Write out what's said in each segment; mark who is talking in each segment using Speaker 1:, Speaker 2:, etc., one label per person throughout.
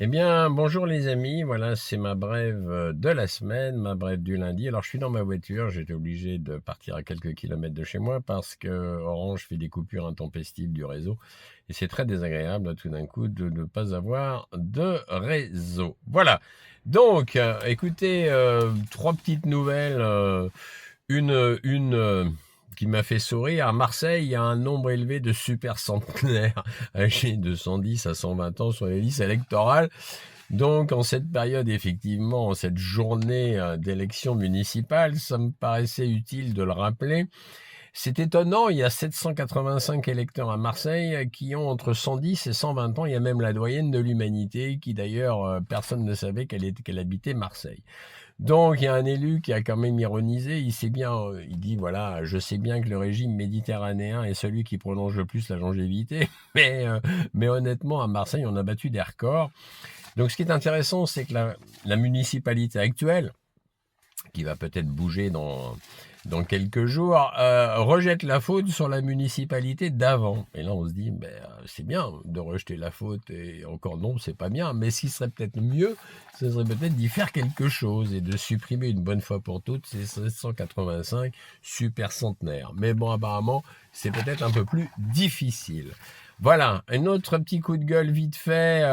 Speaker 1: Eh bien, bonjour les amis, voilà, c'est ma brève de la semaine, ma brève du lundi. Alors, je suis dans ma voiture, j'étais obligé de partir à quelques kilomètres de chez moi parce que Orange fait des coupures intempestives du réseau. Et c'est très désagréable, tout d'un coup, de ne pas avoir de réseau. Voilà. Donc, écoutez, trois petites nouvelles. Une qui m'a fait sourire. À Marseille, il y a un nombre élevé de super centenaires âgés de 110 à 120 ans sur les listes électorales. Donc, en cette période, effectivement, en cette journée d'élection municipale, ça me paraissait utile de le rappeler. C'est étonnant, il y a 785 électeurs à Marseille qui ont entre 110 et 120 ans. Il y a même la doyenne de l'humanité qui, d'ailleurs, personne ne savait qu'elle habitait Marseille. Donc, il y a un élu qui a quand même ironisé. Il sait bien, il dit, voilà, je sais bien que le régime méditerranéen est celui qui prolonge le plus la longévité. Mais honnêtement, à Marseille, on a battu des records. Donc, ce qui est intéressant, c'est que la municipalité actuelle, qui va peut-être bouger dans quelques jours, rejette la faute sur la municipalité d'avant. Et là, on se dit, c'est bien de rejeter la faute, et encore non, c'est pas bien. Mais ce qui serait peut-être mieux, ce serait peut-être d'y faire quelque chose et de supprimer une bonne fois pour toutes ces 785 super centenaires. Mais bon, apparemment, c'est peut-être un peu plus difficile. Voilà, un autre petit coup de gueule vite fait,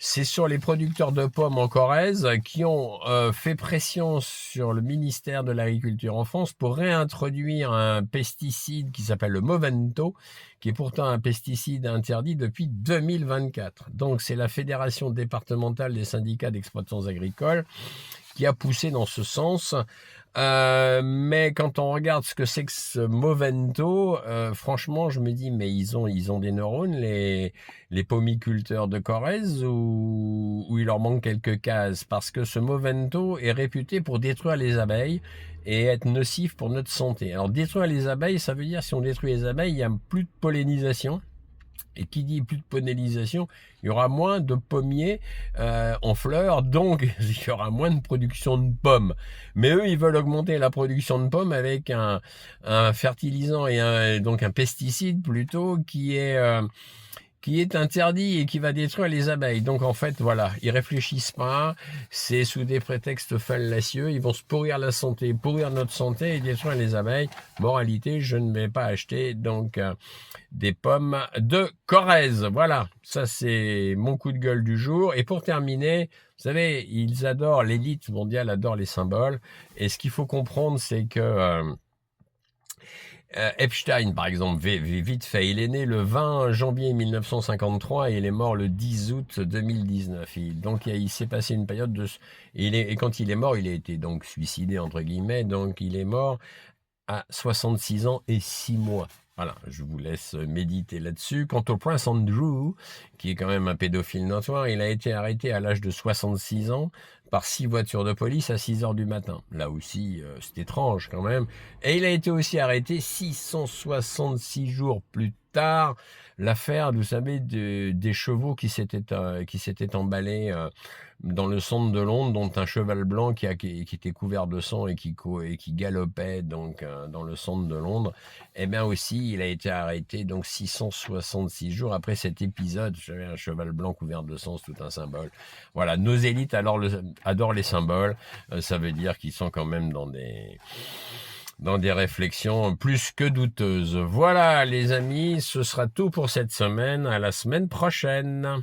Speaker 1: c'est sur les producteurs de pommes en Corrèze qui ont fait pression sur le ministère de l'Agriculture en France pour réintroduire un pesticide qui s'appelle le Movento, qui est pourtant un pesticide interdit depuis 2024. Donc c'est la Fédération départementale des syndicats d'exploitants agricoles qui a poussé dans ce sens. Mais quand on regarde ce que c'est que ce Movento, franchement, je me dis, mais ils ont des neurones, les pomiculteurs de Corrèze, ou il leur manque quelques cases, parce que ce Movento est réputé pour détruire les abeilles et être nocif pour notre santé. Alors, détruire les abeilles, ça veut dire, si on détruit les abeilles, il n'y a plus de pollinisation. Et qui dit plus de pollinisation, il y aura moins de pommiers en fleurs, donc il y aura moins de production de pommes. Mais eux, ils veulent augmenter la production de pommes avec un fertilisant et donc un pesticide plutôt qui est interdit et qui va détruire les abeilles. Donc en fait, voilà, ils réfléchissent pas, c'est sous des prétextes fallacieux, ils vont se pourrir la santé, pourrir notre santé et détruire les abeilles. Moralité, je ne vais pas acheter donc des pommes de Corrèze. Voilà, ça c'est mon coup de gueule du jour. Et pour terminer, vous savez, ils adorent, l'élite mondiale adore les symboles. Et ce qu'il faut comprendre, c'est que Epstein, par exemple, vite fait, il est né le 20 janvier 1953 et il est mort le 10 août 2019. Donc il s'est passé une période de... Et quand il est mort, il a été donc suicidé, entre guillemets, donc il est mort à 66 ans et 6 mois. Voilà, je vous laisse méditer là-dessus. Quant au prince Andrew, qui est quand même un pédophile notoire, il a été arrêté à l'âge de 66 ans par 6 voitures de police à 6 heures du matin. Là aussi, c'est étrange quand même. Et il a été aussi arrêté 666 jours plus tard. L'affaire, vous savez, des chevaux qui s'étaient emballés dans le centre de Londres, dont un cheval blanc qui était couvert de sang et qui galopait donc dans le centre de Londres. Eh bien aussi, il a été arrêté donc 666 jours après cet épisode. J'avais un cheval blanc couvert de sang, c'est tout un symbole. Voilà, nos élites adorent les symboles. Ça veut dire qu'ils sont quand même dans des réflexions plus que douteuses. Voilà les amis, ce sera tout pour cette semaine. À la semaine prochaine.